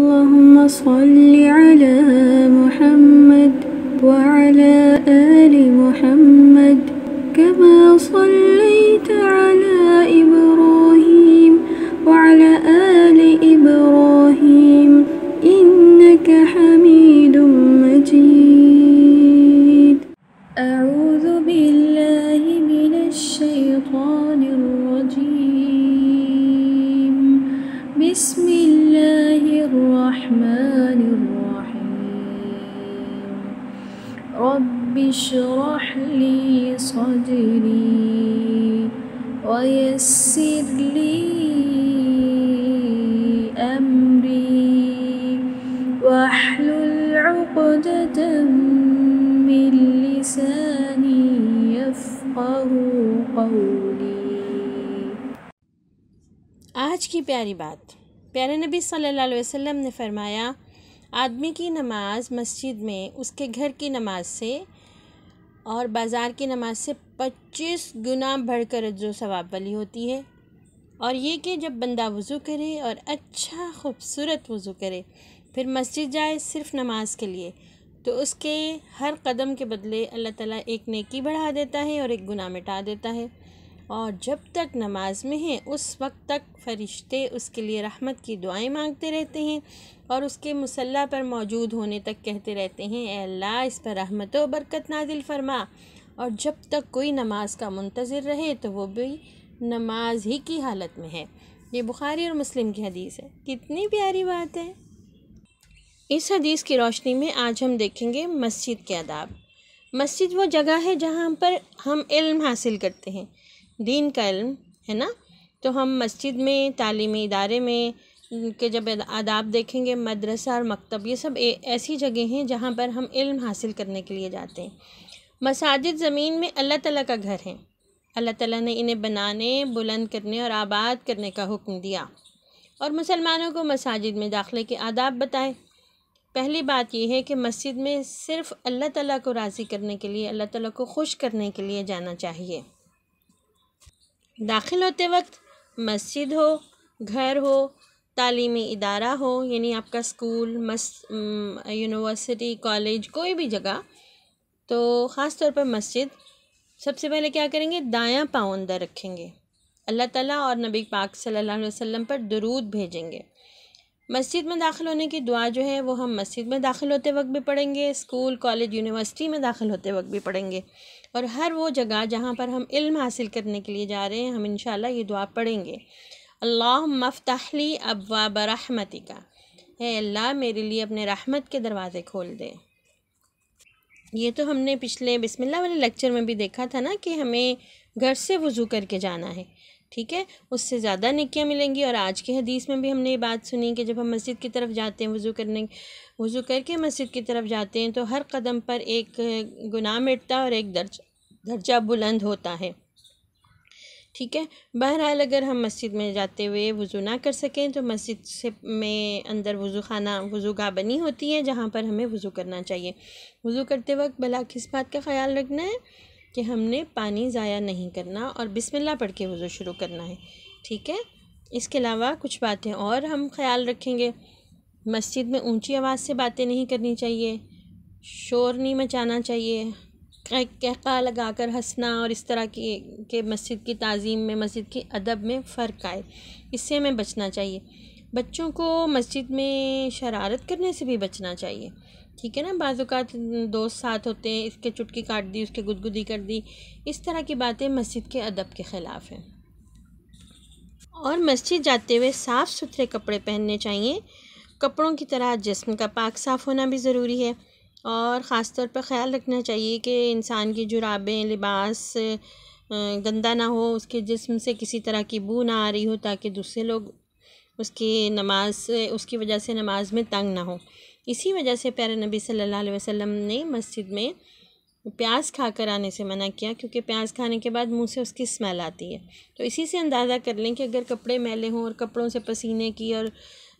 अल्लाहुम्मा सल्लि अला मुहम्मद व अला आलि मुहम्मद कमा सल्लैत अला इब्राहीम व अला आलि इब्राहीम इन्नका हमीदुम मजीद। अऊज़ु बिल्लाहि मिनश शैतानिर रजीम। बिस्मिल्लाहिर्रहमानिर्रहीम। रब्बिश्रह ली सदरी वयस्सिर ली अमरी वहलुल उक़दतम मिन लिसानी यफ़क़हू क़ौली। आज की प्यारी बात, प्यारे नबी सल्लल्लाहु अलैहि वसल्लम ने फरमाया, आदमी की नमाज मस्जिद में उसके घर की नमाज से और बाज़ार की नमाज से 25 गुना बढ़कर अजर सवाब वाली होती है। और ये कि जब बंदा वज़ू करे और अच्छा खूबसूरत वज़ू करे, फिर मस्जिद जाए सिर्फ़ नमाज के लिए, तो उसके हर कदम के बदले अल्लाह ताला एक नेकी बढ़ा देता है और एक गुनाह मिटा देता है। और जब तक नमाज में है उस वक्त तक फ़रिश्ते उसके लिए रहमत की दुआएं मांगते रहते हैं और उसके मुसल्ला पर मौजूद होने तक कहते रहते हैं, ए अल्लाह इस पर रहमत व बरकत नाजिल फरमा। और जब तक कोई नमाज का मुंतज़िर रहे तो वो भी नमाज ही की हालत में है। ये बुखारी और मुस्लिम की हदीस है। कितनी प्यारी बात है। इस हदीस की रोशनी में आज हम देखेंगे मस्जिद के आदाब। मस्जिद वो जगह है जहाँ पर हम इल्म हासिल करते हैं, दीन का इल्म, है ना। तो हम मस्जिद में, तालीमी इदारे में के जब आदाब देखेंगे, मदरसा और मकतब, ये सब ऐसी जगह हैं जहाँ पर हम इल्म हासिल करने के लिए जाते हैं। मसाजिद ज़मीन में अल्लाह ताला का घर है। अल्लाह ताला ने इन्हें बनाने, बुलंद करने और आबाद करने का हुक्म दिया और मुसलमानों को मसाजिद में दाखिले के आदाब बताए। पहली बात यह है कि मस्जिद में सिर्फ़ अल्लाह ताला को राज़ी करने के लिए, अल्लाह ताला को खुश करने के लिए जाना चाहिए। दाखिल होते वक्त मस्जिद हो, घर हो, तालीमी इदारा हो, यानी आपका स्कूल, यूनिवर्सिटी, कॉलेज, कोई भी जगह, तो ख़ास तौर पर मस्जिद, सबसे पहले क्या करेंगे, दायां पाँव अंदर रखेंगे, अल्लाह ताला और नबी पाक सल्लल्लाहु अलैहि वसल्लम पर दुरूद भेजेंगे। मस्जिद में दाखिल होने की दुआ जो है वो हम मस्जिद में दाखिल होते वक्त भी पढ़ेंगे, स्कूल, कॉलेज, यूनिवर्सिटी में दाखिल होते वक्त भी पढ़ेंगे और हर वो जगह जहाँ पर हम इल्म हासिल करने के लिए जा रहे हैं हम इंशाअल्लाह ये दुआ पढ़ेंगे। अल्लाहुम्मा फ़्तह ली अब्वाब रहमतिका, है अल्लाह मेरे लिए अपने रहमत के दरवाज़े खोल दे। ये तो हमने पिछले बिस्मिल्लाह वाले लेक्चर में भी देखा था ना कि हमें घर से वज़ू करके जाना है, ठीक है, उससे ज़्यादा नेकियां मिलेंगी। और आज की हदीस में भी हमने ये बात सुनी कि जब हम मस्जिद की तरफ जाते हैं, वज़ू करके मस्जिद की तरफ जाते हैं, तो हर कदम पर एक गुनाह मिटता और एक दर्जा बुलंद होता है, ठीक है। बहरहाल अगर हम मस्जिद में जाते हुए वज़ू ना कर सकें तो मस्जिद से में अंदर वज़ूगाह बनी होती है जहाँ पर हमें वज़ू करना चाहिए। वज़ू करते वक्त भला किस बात का ख़याल रखना है कि हमने पानी ज़ाया नहीं करना और बिस्मिल्लाह पढ़ के वज़ू शुरू करना है, ठीक है। इसके अलावा कुछ बातें और हम ख़याल रखेंगे। मस्जिद में ऊंची आवाज़ से बातें नहीं करनी चाहिए, शोर नहीं मचाना चाहिए, कहका लगाकर हंसना और इस तरह के मस्जिद की ताज़ीम में, मस्जिद के अदब में फ़र्क आए, इससे हमें बचना चाहिए। बच्चों को मस्जिद में शरारत करने से भी बचना चाहिए, ठीक है ना। बाज़ औक़ात दोस्त साथ होते हैं, इसके चुटकी काट दी, उसके गुदगुदी कर दी, इस तरह की बातें मस्जिद के अदब के ख़िलाफ़ हैं। और मस्जिद जाते हुए साफ़ सुथरे कपड़े पहनने चाहिए। कपड़ों की तरह जिस्म का पाक साफ़ होना भी ज़रूरी है और ख़ास तौर पर ख़याल रखना चाहिए कि इंसान की जुराबें, लिबास गंदा ना हो, उसके जिस्म से किसी तरह की बू ना आ रही हो, ताकि दूसरे लोग उसकी वजह से नमाज में तंग ना हो। इसी वजह से प्यारे नबी सल्लल्लाहु अलैहि वसल्लम ने मस्जिद में प्याज खाकर आने से मना किया, क्योंकि प्याज खाने के बाद मुंह से उसकी स्मेल आती है। तो इसी से अंदाज़ा कर लें कि अगर कपड़े मैले हों और कपड़ों से पसीने की और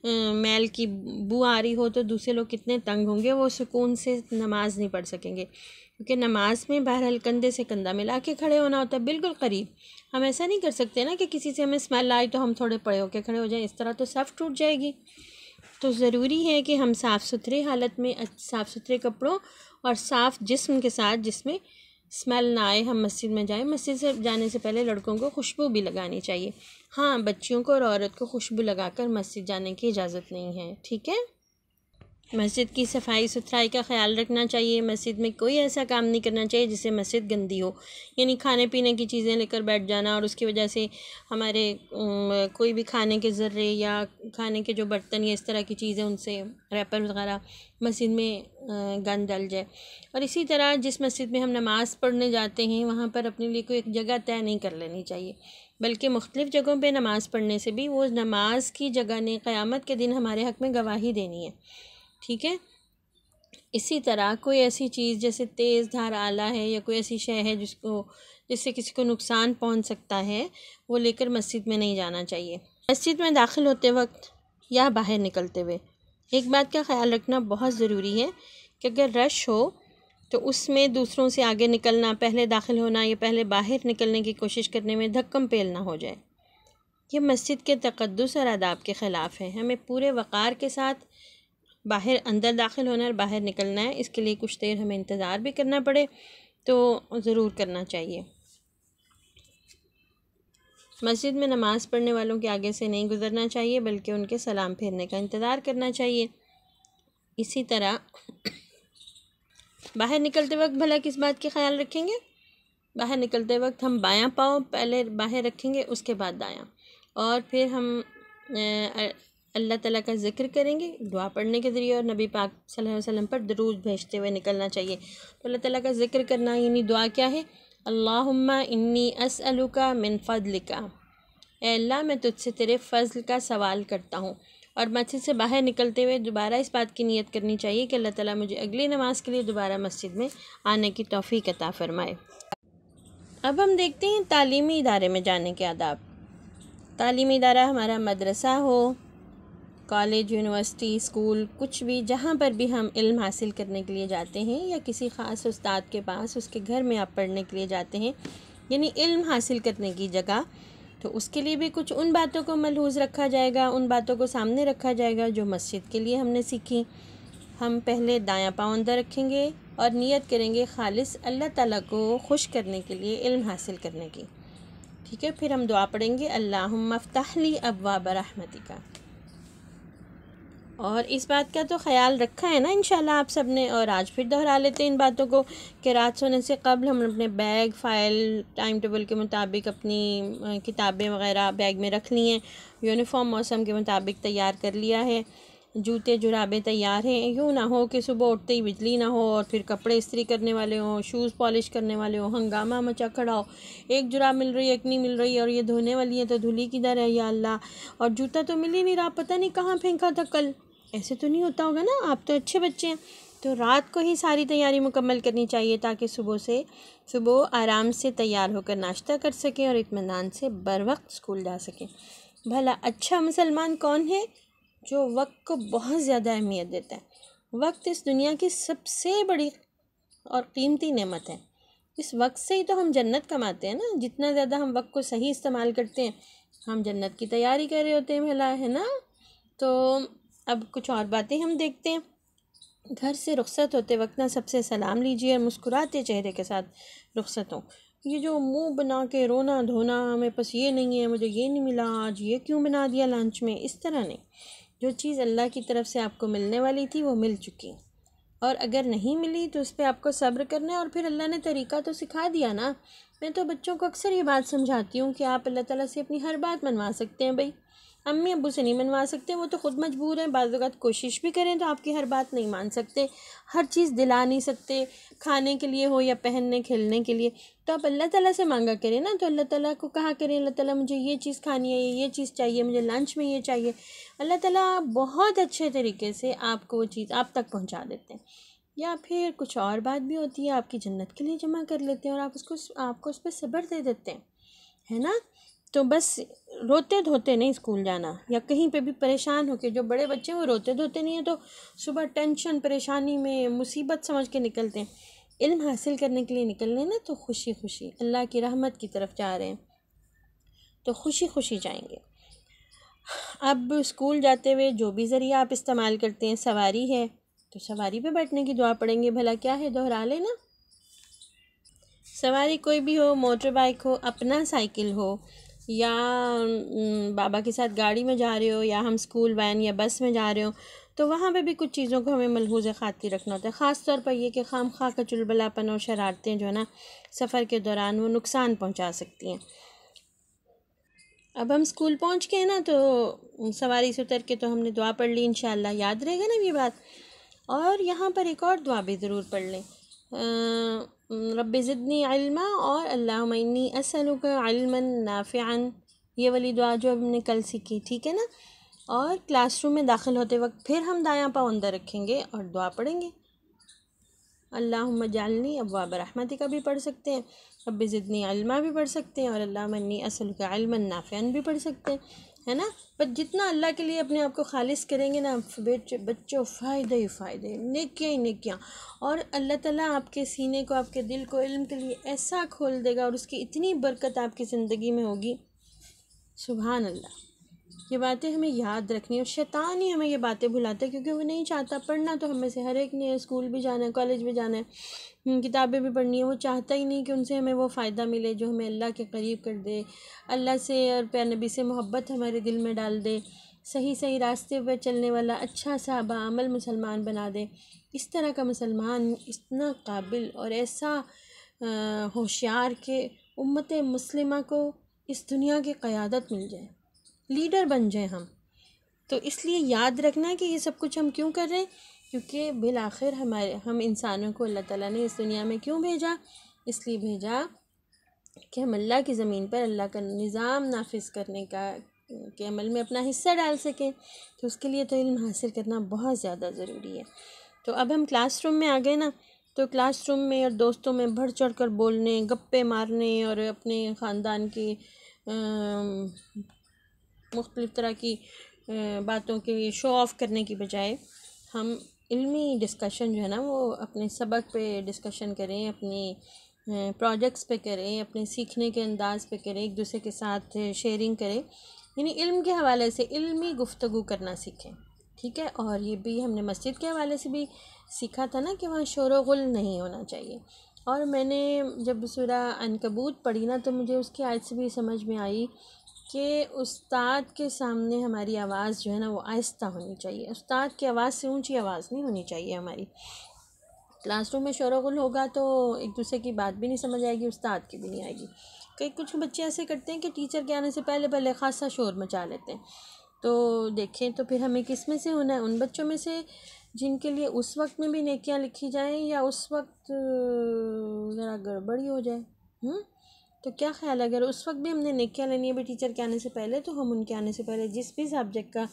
मैल की बू आ रही हो तो दूसरे लोग कितने तंग होंगे, वो सुकून से नमाज नहीं पढ़ सकेंगे। क्योंकि नमाज में बहरहाल कंधे से कंधा मिला के खड़े होना होता है, बिल्कुल करीब। हम ऐसा नहीं कर सकते ना कि किसी से हमें स्मेल आई तो हम थोड़े पड़े होकर खड़े हो जाएं, इस तरह तो सफ़ टूट जाएगी। तो ज़रूरी है कि हम साफ़ सुथरे हालत में, साफ़ सुथरे कपड़ों और साफ़ जिस्म के साथ, जिसमें स्मेल ना आए, हम मस्जिद में जाएं। मस्जिद से जाने से पहले लड़कों को खुशबू भी लगानी चाहिए। हाँ, बच्चियों को और औरत को खुशबू लगाकर मस्जिद जाने की इजाज़त नहीं है, ठीक है। मस्जिद की सफाई सुथराई का ख्याल रखना चाहिए। मस्जिद में कोई ऐसा काम नहीं करना चाहिए जिससे मस्जिद गंदी हो, यानी खाने पीने की चीज़ें लेकर बैठ जाना और उसकी वजह से हमारे कोई भी खाने के ज़र्रे या खाने के जो बर्तन या इस तरह की चीज़ें, उनसे रैपर वगैरह मस्जिद में गंद डल जाए। और इसी तरह जिस मस्जिद में हम नमाज़ पढ़ने जाते हैं वहाँ पर अपने लिए कोई एक जगह तय नहीं कर लेनी चाहिए, बल्कि मुख्तलिफ़ जगहों पे नमाज़ पढ़ने से भी वो नमाज की जगह ने क़यामत के दिन हमारे हक़ में गवाही देनी है, ठीक है। इसी तरह कोई ऐसी चीज़ जैसे तेज़ धार आला है या कोई ऐसी शय है जिससे किसी को नुकसान पहुंच सकता है, वो लेकर मस्जिद में नहीं जाना चाहिए। मस्जिद में दाखिल होते वक्त या बाहर निकलते हुए एक बात का ख्याल रखना बहुत ज़रूरी है कि अगर रश हो तो उसमें दूसरों से आगे निकलना, पहले दाखिल होना या पहले बाहर निकलने की कोशिश करने में धक्कम पेल ना हो जाए। ये मस्जिद के तक़द्दुस और आदाब के ख़िलाफ़ है। हमें पूरे वक़ार के साथ बाहर अंदर दाखिल होना और बाहर निकलना है। इसके लिए कुछ देर हमें इंतज़ार भी करना पड़े तो ज़रूर करना चाहिए। मस्जिद में नमाज़ पढ़ने वालों के आगे से नहीं गुज़रना चाहिए, बल्कि उनके सलाम फेरने का इंतज़ार करना चाहिए। इसी तरह बाहर निकलते वक्त भला किस बात के ख्याल रखेंगे? बाहर निकलते वक्त हम बायां पाँव पहले बाहर रखेंगे, उसके बाद दायां, और फिर हम अल्लाह ताला का ज़िक्र करेंगे दुआ पढ़ने के ज़रिए, और नबी पाक सल्लल्लाहु अलैहि वसल्लम पर दरूद भेजते हुए निकलना चाहिए। तो अल्लाह ताला का ज़िक्र करना यानी दुआ क्या है? अल्लाहुम्मा इन्नी अस्अलुका मिन फ़ज़लिका, ए अल्लाह मैं तुझसे तेरे फ़ज़ल का सवाल करता हूँ। और मस्जिद से बाहर निकलते हुए दोबारा इस बात की नियत करनी चाहिए कि अल्लाह ताला मुझे अगली नमाज के लिए दोबारा मस्जिद में आने की तौफ़ीक़ अता फ़रमाए। अब हम देखते हैं तालीमी इदारे में जाने के आदाब। तालीमी इदारा हमारा मदरसा हो, कॉलेज, यूनिवर्सिटी, स्कूल, कुछ भी, जहाँ पर भी हम इल्म हासिल करने के लिए जाते हैं या किसी ख़ास उस्ताद के पास, उसके घर में आप पढ़ने के लिए जाते हैं, यानी इल्म हासिल करने की जगह, तो उसके लिए भी कुछ उन बातों को मलहूज़ रखा जाएगा, उन बातों को सामने रखा जाएगा जो मस्जिद के लिए हमने सीखी। हम पहले दायां पाँव अंदर रखेंगे और नियत करेंगे खालिस अल्लाह ताला को खुश करने के लिए इल्म हासिल करने की, ठीक है। फिर हम दुआ पढ़ेंगे अल्लाहुम्मा फ़्तह ली अब्वाब रहमतिका। और इस बात का तो ख़याल रखा है ना इंशाल्लाह आप सब ने, और आज फिर दोहरा लेते हैं इन बातों को कि रात सोने से कबल हम अपने बैग, फ़ाइल, टाइम टेबल के मुताबिक अपनी किताबें वग़ैरह बैग में रख ली हैं, यूनिफ़ॉर्म मौसम के मुताबिक तैयार कर लिया है, जूते जुराबें तैयार हैं। यूँ ना हो कि सुबह उठते ही बिजली ना हो और फिर कपड़े इस्त्री करने वाले हों, शूज़ पॉलिश करने वाले हों, हंगामा मचा खड़ा हो, एक जुराब मिल रही है, एक नहीं मिल रही, और ये धोने वाली है तो धुली किधर है या अल्लाह, और जूता तो मिल ही नहीं रहा, पता नहीं कहाँ फेंका था कल। ऐसे तो नहीं होता होगा ना, आप तो अच्छे बच्चे हैं। तो रात को ही सारी तैयारी मुकम्मल करनी चाहिए ताकि सुबह आराम से तैयार होकर नाश्ता कर सकें और इत्मीनान से बर वक्त स्कूल जा सकें। भला अच्छा मुसलमान कौन है? जो वक्त को बहुत ज़्यादा अहमियत देता है। वक्त इस दुनिया की सबसे बड़ी और कीमती नेमत है। इस वक्त से ही तो हम जन्नत कमाते हैं ना। जितना ज़्यादा हम वक्त को सही इस्तेमाल करते हैं, हम जन्नत की तैयारी कर रहे होते हैं, भला, है ना। तो अब कुछ और बातें हम देखते हैं। घर से रुखसत होते वक्त ना सबसे सलाम लीजिए और मुस्कुराते चेहरे के साथ रुखसत हो। ये जो मुंह बना के रोना धोना, मेरे पास ये नहीं है, मुझे ये नहीं मिला, आज ये क्यों बना दिया लंच में, इस तरह नहीं। जो चीज़ अल्लाह की तरफ से आपको मिलने वाली थी वो मिल चुकी, और अगर नहीं मिली तो उस पर आपको सब्र करना है। और फिर अल्लाह ने तरीक़ा तो सिखा दिया ना। मैं तो बच्चों को अक्सर ये बात समझाती हूँ कि आप अल्लाह ताला से अपनी हर बात मनवा सकते हैं। भाई, अम्मी अब्बू से नहीं मनवा सकते, वो तो ख़ुद मजबूर हैं। बाज़ वक़्त कोशिश भी करें तो आपकी हर बात नहीं मान सकते, हर चीज़ दिला नहीं सकते, खाने के लिए हो या पहनने खेलने के लिए। तो आप अल्लाह ताला से मांगा करें ना। तो अल्लाह ताला को कहा करें, अल्लाह ताला मुझे ये चीज़ खानी है, ये चीज़ चाहिए, मुझे लंच में ये चाहिए। अल्लाह ताला बहुत अच्छे तरीके से आपको वो चीज़ आप तक पहुँचा देते हैं। या फिर कुछ और बात भी होती है, आपकी जन्नत के लिए जमा कर लेते हैं और आपको उस पर सब्र दे देते हैं, है ना। तो बस रोते धोते नहीं स्कूल जाना, या कहीं पे भी परेशान होके, जो बड़े बच्चे हैं वो रोते धोते नहीं हैं, तो सुबह टेंशन परेशानी में मुसीबत समझ के निकलते हैं। इल्म हासिल करने के लिए निकल रहे हैं ना, तो खुशी खुशी अल्लाह की रहमत की तरफ जा रहे हैं, तो खुशी खुशी जाएंगे। अब स्कूल जाते हुए जो भी ज़रिया आप इस्तेमाल करते हैं, सवारी है तो सवारी पे बैठने की दुआ पढ़ेंगे, भला क्या है, दोहरा लेना। सवारी कोई भी हो, मोटर बाइक हो, अपना साइकिल हो, या बाबा के साथ गाड़ी में जा रहे हो, या हम स्कूल वैन या बस में जा रहे हो, तो वहाँ पे भी कुछ चीज़ों को हमें मलहूज़ खातिर रखना होता है। ख़ास तौर पर ये कि खामखा का चुलबुलापन और शरारतें जो है ना सफ़र के दौरान वो नुकसान पहुँचा सकती हैं। अब हम स्कूल पहुँच गए ना, तो सवारी से उतर के तो हमने दुआ पढ़ ली, इंशाअल्लाह याद रहेगा ना ये बात। और यहाँ पर एक और दुआ भी ज़रूर पढ़ लें, रब्बि ज़िदनी इल्मा और अल्लाहुम्मा इन्नी असअलुका इल्मन नाफ़िअन, ये वाली दुआ जो हमने कल सीखी, ठीक है ना। और क्लासरूम में दाखिल होते वक्त फिर हम दायां पाँव अंदर रखेंगे और दुआ पढ़ेंगे, अल्लाहुम्मा जालनी अब्वाब रहमतिका भी पढ़ सकते हैं, रब्बि ज़िदनी इल्मा भी पढ़ सकते हैं, और अल्लाहुम्मा इन्नी असअलुका इल्मन नाफ़िअन भी पढ़ सकते हैं, है ना। पर जितना अल्लाह के लिए अपने आप को खालिस करेंगे ना बच्चों, फ़ायदे ही फ़ायदे, नेकियां ही नेकियां, और अल्लाह ताला आपके सीने को, आपके दिल को इल्म के लिए ऐसा खोल देगा, और उसकी इतनी बरकत आपकी ज़िंदगी में होगी, सुभान अल्लाह। ये बातें हमें याद रखनी है, और शैतान ही हमें ये बातें भुलाता है, क्योंकि वो नहीं चाहता। पढ़ना तो हमें से हर एक ने है, स्कूल भी जाना है, कॉलेज भी जाना है, किताबें भी पढ़नी है। वो चाहता ही नहीं कि उनसे हमें वो फ़ायदा मिले जो हमें अल्लाह के करीब कर दे, अल्लाह से और प्यारे नबी से मोहब्बत हमारे दिल में डाल दे, सही सही रास्ते पर चलने वाला अच्छा सा बाअमल मुसलमान बना दे। इस तरह का मुसलमान इतना काबिल और ऐसा होशियार के उम्मत मुस्लिमा को इस दुनिया की क़यादत मिल जाए, लीडर बन जाए हम। तो इसलिए याद रखना है कि ये सब कुछ हम क्यों कर रहे हैं, क्योंकि बिल आखिर हम इंसानों को अल्लाह ताला ने इस दुनिया में क्यों भेजा, इसलिए भेजा कि हम अल्लाह की ज़मीन पर अल्लाह का निज़ाम नाफिज करने का के अमल में अपना हिस्सा डाल सकें। तो उसके लिए तो इल्म हासिल करना बहुत ज़्यादा ज़रूरी है। तो अब हम क्लासरूम में आ गए ना, तो क्लासरूम में और दोस्तों में बढ़ चढ़ कर बोलने, गप्पे मारने और अपने ख़ानदान की मुख्तलिफ़ तरह की बातों के शो ऑफ़ करने की बजाय हम इल्मी डिस्कशन जो है ना वो अपने सबक पे डिस्कशन करें, अपनी प्रोजेक्ट्स पे करें, अपने सीखने के अंदाज़ पे करें, एक दूसरे के साथ शेयरिंग करें, यानी इल्म के हवाले से इल्मी गुफ्तगू करना सीखें, ठीक है। और ये भी हमने मस्जिद के हवाले से भी सीखा था ना कि वहाँ शोर व गुल नहीं होना चाहिए। और मैंने जब सूरह अनकबूत पढ़ी ना, तो मुझे उसकी आयत से भी समझ में आई कि उस्ताद के सामने हमारी आवाज़ जो है ना वो आहिस्ता होनी चाहिए, उस्ताद की आवाज़ से ऊंची आवाज़ नहीं होनी चाहिए हमारी। क्लासरूम में शोरगुल होगा तो एक दूसरे की बात भी नहीं समझ आएगी, उस्ताद की भी नहीं आएगी। कई कुछ बच्चे ऐसे करते हैं कि टीचर के आने से पहले पहले ख़ासा शोर मचा लेते हैं। तो देखें तो फिर हमें किस में से होना है, उन बच्चों में से जिनके लिए उस वक्त में भी नेकियां लिखी जाएं, या उस वक्त ज़रा गड़बड़ी हो जाए। तो क्या ख्याल है, अगर उस वक्त भी हमने नेकियां लेनी है भी टीचर के आने से पहले, तो हम उनके आने से पहले जिस भी सब्जेक्ट का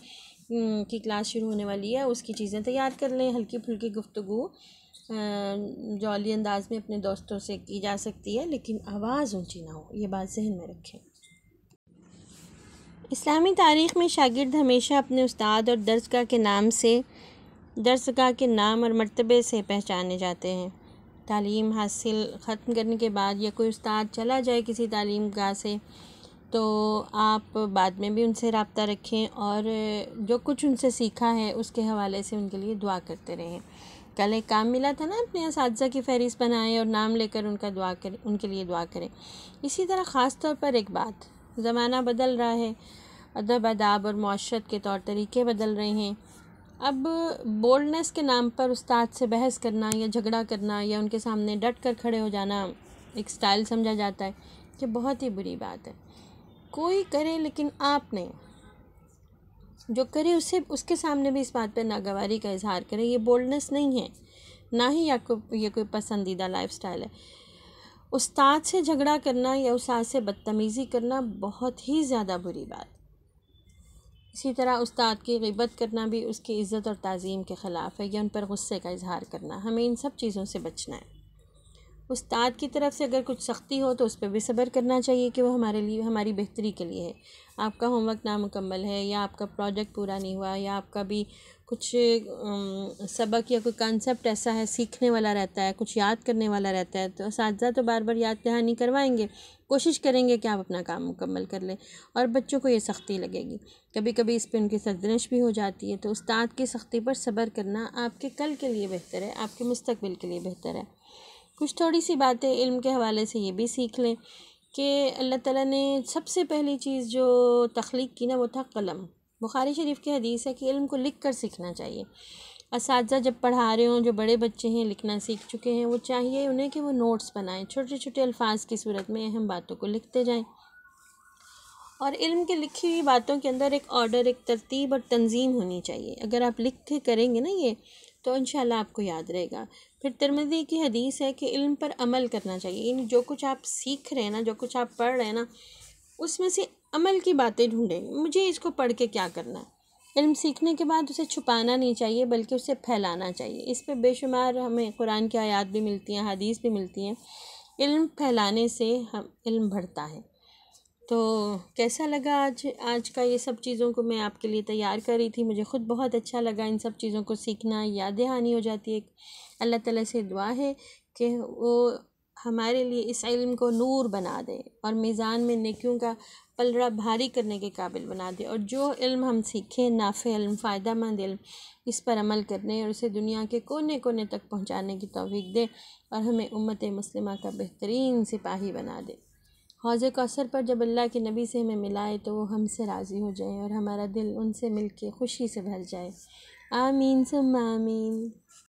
की क्लास शुरू होने वाली है उसकी चीज़ें तैयार कर लें। हल्की फुल्की गुफ्तगू जौली अंदाज में अपने दोस्तों से की जा सकती है, लेकिन आवाज़ ऊंची ना हो, ये बात जहन में रखें। इस्लामी तारीख़ में शागिर्द हमेशा अपने उस्ताद और दर्सगाह के नाम और मर्तबे से पहचाने जाते हैं। तालीम हासिल ख़त्म करने के बाद या कोई उस्ताद चला जाए किसी तालीम गाह से, तो आप बाद में भी उनसे रब्ता रखें और जो कुछ उनसे सीखा है उसके हवाले से उनके लिए दुआ करते रहें। कल एक काम मिला था ना, अपने असातिज़ा की फ़हरिस्त बनाएं और नाम लेकर उनके लिए दुआ करें। इसी तरह ख़ास तौर पर एक बात, ज़माना बदल रहा है, अदब आदाब और मुआशरत के तौर तरीके बदल रहे हैं। अब बोल्डनेस के नाम पर उस्ताद से बहस करना या झगड़ा करना या उनके सामने डट कर खड़े हो जाना एक स्टाइल समझा जाता है, कि बहुत ही बुरी बात है। कोई करे लेकिन आप नहीं, जो करे उसके सामने भी इस बात पर नागवारी का इजहार करे। ये बोल्डनेस नहीं है, ना ही ये कोई पसंदीदा लाइफस्टाइल है। उस्ताद से झगड़ा करना या उस्ताद से बदतमीज़ी करना बहुत ही ज़्यादा बुरी बात। इसी तरह उस्ताद की ग़ीबत करना भी उसकी इज़्ज़त और ताज़ीम के ख़िलाफ़ है, या उन पर गुस्से का इजहार करना। हमें इन सब चीज़ों से बचना है। उस्ताद की तरफ से अगर कुछ सख्ती हो तो उस पर भी सब्र करना चाहिए कि वो हमारे लिए, हमारी बेहतरी के लिए है। आपका होमवर्क नामुकम्मल है या आपका प्रोजेक्ट पूरा नहीं हुआ या आपका भी कुछ सबक या कोई कंसेप्ट ऐसा है सीखने वाला रहता है, कुछ याद करने वाला रहता है, तो असातिज़ा तो बार बार याद दहानी करवाएंगे, कोशिश करेंगे कि आप अपना काम मुकम्मल कर लें। और बच्चों को ये सख्ती लगेगी, कभी कभी इस पर उनकी सरदर्श भी हो जाती है। तो उस्ताद की सख्ती पर सब्र करना आपके कल के लिए बेहतर है, आपके मुस्तकबिल के लिए बेहतर है। कुछ थोड़ी सी बातें इल्म के हवाले से ये भी सीख लें कि अल्लाह ताला ने सबसे पहली चीज़ जो तख्लीक की ना वो था कलम। बुखारी शरीफ की हदीस है कि इल्म को लिख कर सीखना चाहिए। असातिज़ा जब पढ़ा रहे हों, जो बड़े बच्चे हैं लिखना सीख चुके हैं, वो चाहिए उन्हें कि वो नोट्स बनाएं, छोटे छोटे अल्फाज की सूरत में अहम बातों को लिखते जाएं। और इल्म की लिखी हुई बातों के अंदर एक ऑर्डर, एक तरतीब और तंजीम होनी चाहिए। अगर आप लिख के करेंगे ना ये, तो इंशाल्लाह आपको याद रहेगा। फिर तिरमिज़ी की हदीस है कि इल्म पर अमल करना चाहिए, यानी जो कुछ आप सीख रहे हैं ना, जो कुछ आप पढ़ रहे हैं ना, उसमें से अमल की बातें ढूंढें। मुझे इसको पढ़ के क्या करना है। इल्म सीखने के बाद उसे छुपाना नहीं चाहिए, बल्कि उसे फैलाना चाहिए। इस पर बेशुमार हमें कुरान की आयत भी मिलती हैं, हदीस भी मिलती हैं। इल्म फैलाने से हम इल्म बढ़ता है। तो कैसा लगा आज का ये सब चीज़ों को मैं आपके लिए तैयार कर रही थी। मुझे ख़ुद बहुत अच्छा लगा इन सब चीज़ों को सीखना, याद दहानी हो जाती है। अल्लाह ताला से दुआ है कि वो हमारे लिए इस इल्म को नूर बना दे और मीज़ान में नेकियों का पलड़ा भारी करने के काबिल बना दे। और जो इल्म हम सीखें, नाफ़े इल्म, फ़ायदेमंद इल्म, इस पर अमल करने और उसे दुनिया के कोने कोने तक पहुँचाने की तौफ़ीक दे और हमें उम्मत मुस्लिमा का बेहतरीन सिपाही बना दे। हौज़ कौसर पर जब अल्लाह के नबी से हमें मिलाए तो वो हमसे राज़ी हो जाए और हमारा दिल उनसे मिल के ख़ुशी से भर जाए। आमीन सुम्मा आमीन।